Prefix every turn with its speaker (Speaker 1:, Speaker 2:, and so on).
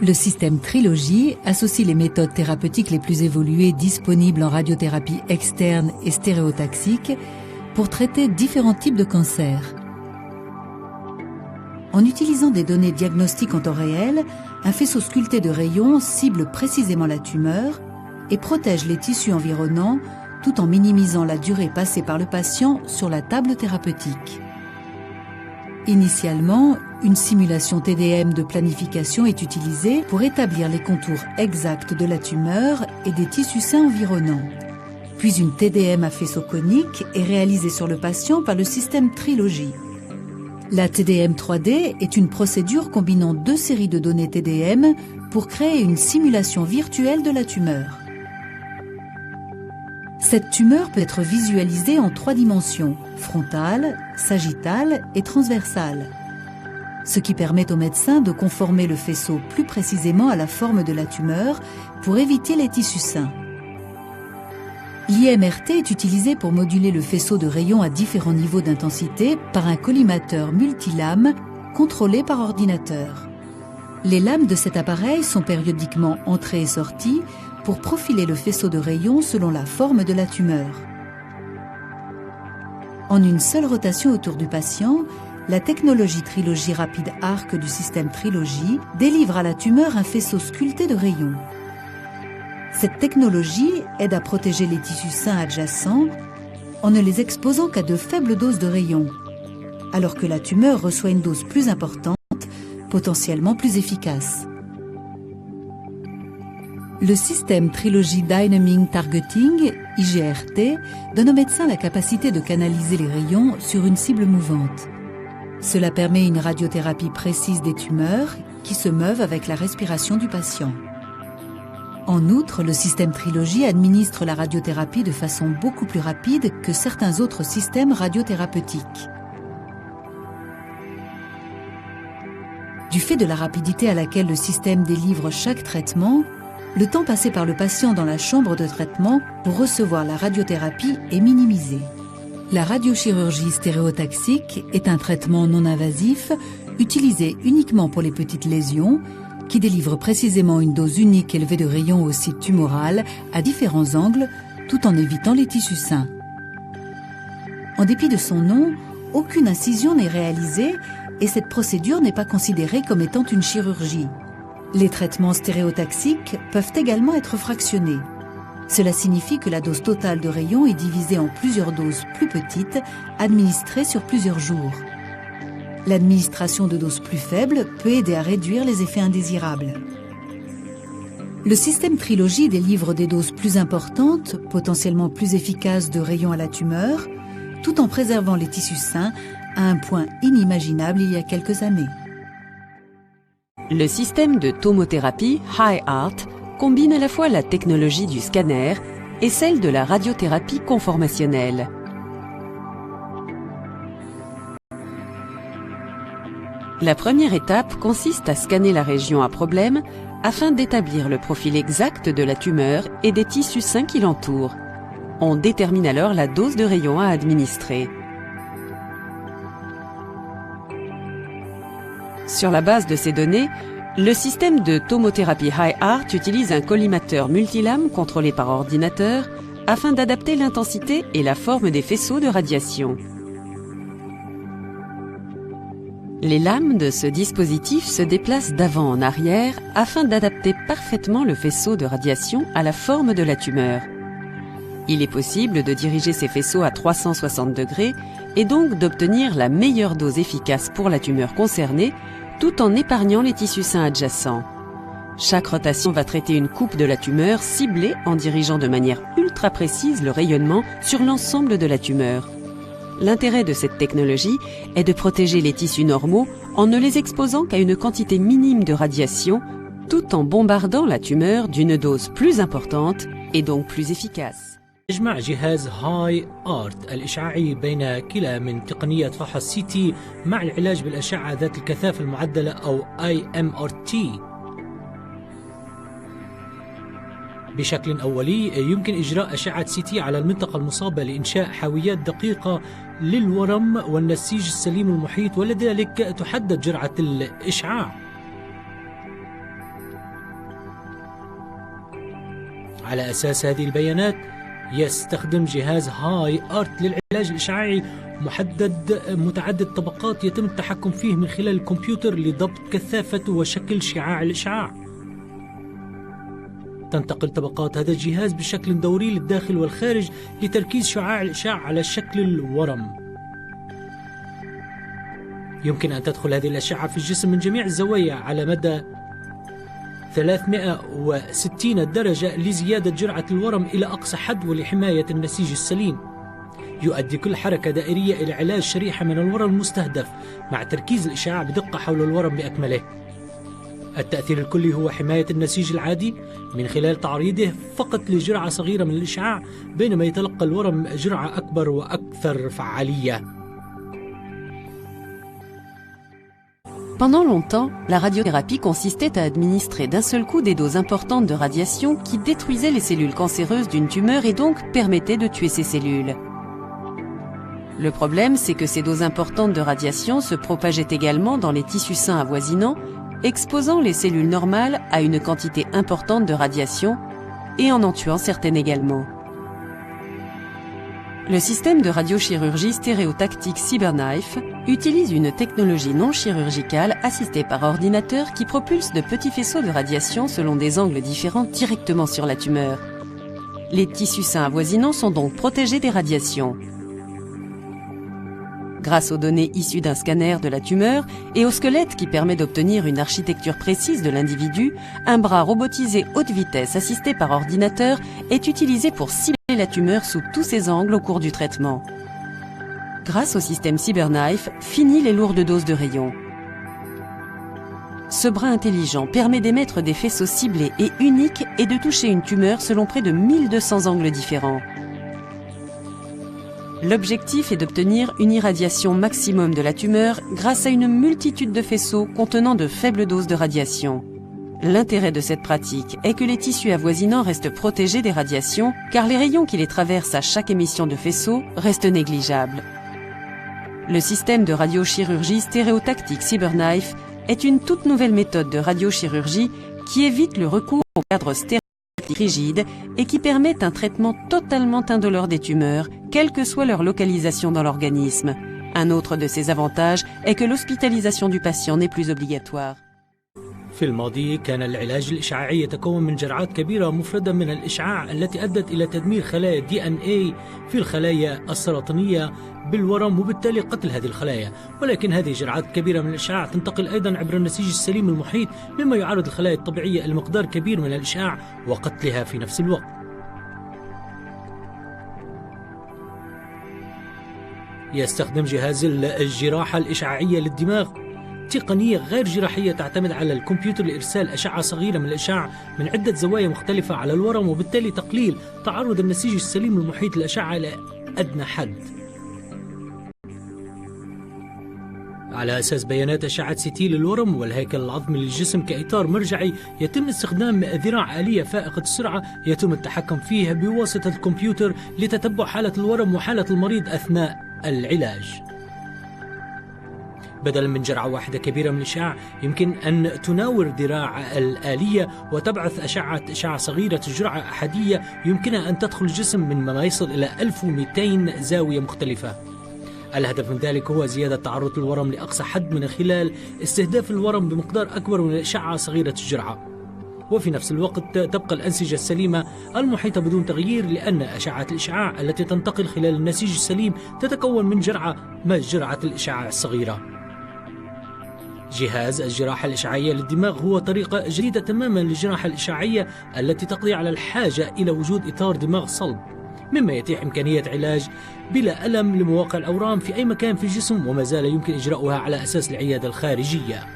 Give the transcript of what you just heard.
Speaker 1: Le système Trilogy associe les méthodes thérapeutiques les plus évoluées disponibles en radiothérapie externe et stéréotaxique pour traiter différents types de cancers. En utilisant des données diagnostiques en temps réel, un faisceau sculpté de rayons cible précisément la tumeur et protège les tissus environnants tout en minimisant la durée passée par le patient sur la table thérapeutique. Initialement, une simulation TDM de planification est utilisée pour établir les contours exacts de la tumeur et des tissus sains environnants. Puis une TDM à faisceau conique est réalisée sur le patient par le système Trilogy. La TDM 3D est une procédure combinant deux séries de données TDM pour créer une simulation virtuelle de la tumeur. Cette tumeur peut être visualisée en 3 dimensions, frontale, sagittale et transversale, ce qui permet au médecin de conformer le faisceau plus précisément à la forme de la tumeur pour éviter les tissus sains. L'IMRT est utilisé pour moduler le faisceau de rayons à différents niveaux d'intensité par un collimateur multilame contrôlé par ordinateur. Les lames de cet appareil sont périodiquement entrées et sorties pour profiler le faisceau de rayons selon la forme de la tumeur. En une seule rotation autour du patient, la technologie Trilogy Rapid Arc du système Trilogy délivre à la tumeur un faisceau sculpté de rayons. Cette technologie aide à protéger les tissus sains adjacents en ne les exposant qu'à de faibles doses de rayons, alors que la tumeur reçoit une dose plus importante, potentiellement plus efficace. Le système Trilogy Dynamic Targeting, IGRT, donne au médecin la capacité de canaliser les rayons sur une cible mouvante. Cela permet une radiothérapie précise des tumeurs qui se meuvent avec la respiration du patient. En outre, le système Trilogy administre la radiothérapie de façon beaucoup plus rapide que certains autres systèmes radiothérapeutiques. Du fait de la rapidité à laquelle le système délivre chaque traitement, le temps passé par le patient dans la chambre de traitement pour recevoir la radiothérapie est minimisé. La radiochirurgie stéréotaxique est un traitement non invasif utilisé uniquement pour les petites lésions qui délivre précisément une dose unique élevée de rayons au site tumoral à différents angles tout en évitant les tissus sains. En dépit de son nom, aucune incision n'est réalisée et cette procédure n'est pas considérée comme étant une chirurgie. Les traitements stéréotaxiques peuvent également être fractionnés. Cela signifie que la dose totale de rayons est divisée en plusieurs doses plus petites, administrées sur plusieurs jours. L'administration de doses plus faibles peut aider à réduire les effets indésirables. Le système Trilogy délivre des doses plus importantes, potentiellement plus efficaces de rayons à la tumeur, tout en préservant les tissus sains à un point inimaginable il y a quelques années.
Speaker 2: Le système de tomothérapie HiArt combine à la fois la technologie du scanner et celle de la radiothérapie conformationnelle. La première étape consiste à scanner la région à problème afin d'établir le profil exact de la tumeur et des tissus sains qui l'entourent. On détermine alors la dose de rayons à administrer. Sur la base de ces données, le système de tomothérapie HiArt utilise un collimateur multilame contrôlé par ordinateur afin d'adapter l'intensité et la forme des faisceaux de radiation. Les lames de ce dispositif se déplacent d'avant en arrière afin d'adapter parfaitement le faisceau de radiation à la forme de la tumeur. Il est possible de diriger ces faisceaux à 360 degrés et donc d'obtenir la meilleure dose efficace pour la tumeur concernée tout en épargnant les tissus sains adjacents. Chaque rotation va traiter une coupe de la tumeur ciblée en dirigeant de manière ultra précise le rayonnement sur l'ensemble de la tumeur. L'intérêt de cette technologie est de protéger les tissus normaux en ne les exposant qu'à une quantité minime de radiation, tout en bombardant la tumeur d'une dose plus importante et donc plus efficace.
Speaker 3: يجمع جهاز هاي آرت الإشعاعي بين كلا من تقنية فحص سي تي مع العلاج بالأشعة ذات الكثافة المعدلة أو IMRT. بشكل أولي يمكن إجراء أشعة سي تي على المنطقة المصابة لإنشاء حاويات دقيقة للورم والنسيج السليم المحيط ولذلك تحدد جرعة الإشعاع. على أساس هذه البيانات يستخدم جهاز هاي آرت للعلاج الإشعاعي متعدد طبقات يتم التحكم فيه من خلال الكمبيوتر لضبط كثافة وشكل شعاع الإشعاع. تنتقل طبقات هذا الجهاز بشكل دوري للداخل والخارج لتركيز شعاع الإشعاع على شكل الورم. يمكن أن تدخل هذه الأشعة في الجسم من جميع الزوايا على مدى 360 درجة لزيادة جرعة الورم إلى أقصى حد ولحماية النسيج السليم. يؤدي كل حركة دائرية إلى علاج شريحة من الورم المستهدف مع تركيز الإشعاع بدقة حول الورم بأكمله. التأثير الكلي هو حماية النسيج العادي من خلال تعريضه فقط لجرعة صغيرة من الإشعاع، بينما يتلقى الورم جرعة أكبر وأكثر فعالية.
Speaker 2: Pendant longtemps, la radiothérapie consistait à administrer d'un seul coup des doses importantes de radiation qui détruisaient les cellules cancéreuses d'une tumeur et donc permettaient de tuer ces cellules. Le problème, c'est que ces doses importantes de radiation se propageaient également dans les tissus sains avoisinants, exposant les cellules normales à une quantité importante de radiation et en tuant certaines également. Le système de radiochirurgie stéréotactique CyberKnife utilise une technologie non chirurgicale assistée par ordinateur qui propulse de petits faisceaux de radiation selon des angles différents directement sur la tumeur. Les tissus sains avoisinants sont donc protégés des radiations. Grâce aux données issues d'un scanner de la tumeur et au squelette qui permet d'obtenir une architecture précise de l'individu, un bras robotisé haute vitesse assisté par ordinateur est utilisé pour cibler la tumeur sous tous ses angles au cours du traitement. Grâce au système CyberKnife, fini les lourdes doses de rayons. Ce bras intelligent permet d'émettre des faisceaux ciblés et uniques et de toucher une tumeur selon près de 1200 angles différents. L'objectif est d'obtenir une irradiation maximum de la tumeur grâce à une multitude de faisceaux contenant de faibles doses de radiation. L'intérêt de cette pratique est que les tissus avoisinants restent protégés des radiations car les rayons qui les traversent à chaque émission de faisceaux restent négligeables. Le système de radiochirurgie stéréotactique CyberKnife est une toute nouvelle méthode de radiochirurgie qui évite le recours au cadre stéréotactique rigide et qui permet un traitement totalement indolore des tumeurs, quelle que soit leur localisation dans l'organisme. Un autre de ses avantages est que l'hospitalisation du patient n'est plus obligatoire.
Speaker 3: في الماضي كان العلاج الإشعاعي يتكون من جرعات كبيرة مفردة من الإشعاع التي أدت إلى تدمير خلايا DNA في الخلايا السرطانية بالورم وبالتالي قتل هذه الخلايا، ولكن هذه جرعات كبيرة من الإشعاع تنتقل أيضا عبر النسيج السليم المحيط مما يعرض الخلايا الطبيعية لمقدار كبير من الإشعاع وقتلها في نفس الوقت. يستخدم جهاز الجراحة الإشعاعية للدماغ تقنية غير جراحية تعتمد على الكمبيوتر لإرسال أشعة صغيرة من الإشعاع من عدة زوايا مختلفة على الورم وبالتالي تقليل تعرض النسيج السليم المحيط للأشعة إلى أدنى حد. على أساس بيانات أشعة CT للورم والهيكل العظمي للجسم كإطار مرجعي يتم استخدام ذراع آلية فائقة السرعة يتم التحكم فيها بواسطة الكمبيوتر لتتبع حالة الورم وحالة المريض أثناء العلاج. بدلا من جرعة واحدة كبيرة من الإشعاع يمكن أن تناور ذراع الآلية وتبعث أشعة صغيرة جرعة أحادية يمكنها أن تدخل الجسم من ما يصل إلى 1200 زاوية مختلفة. الهدف من ذلك هو زيادة تعرض الورم لأقصى حد من خلال استهداف الورم بمقدار أكبر من الأشعة صغيرة الجرعة، وفي نفس الوقت تبقى الأنسجة السليمة المحيطة بدون تغيير لأن أشعة الإشعاع التي تنتقل خلال النسيج السليم تتكون من جرعة ما جرعة الإشعاع الصغيرة. جهاز الجراحة الإشعاعية للدماغ هو طريقة جديدة تماما للجراحة الإشعاعية التي تقضي على الحاجة إلى وجود إطار دماغ صلب، مما يتيح إمكانية علاج بلا ألم لمواقع الأورام في أي مكان في الجسم وما زال يمكن إجراؤها على أساس العيادة الخارجية.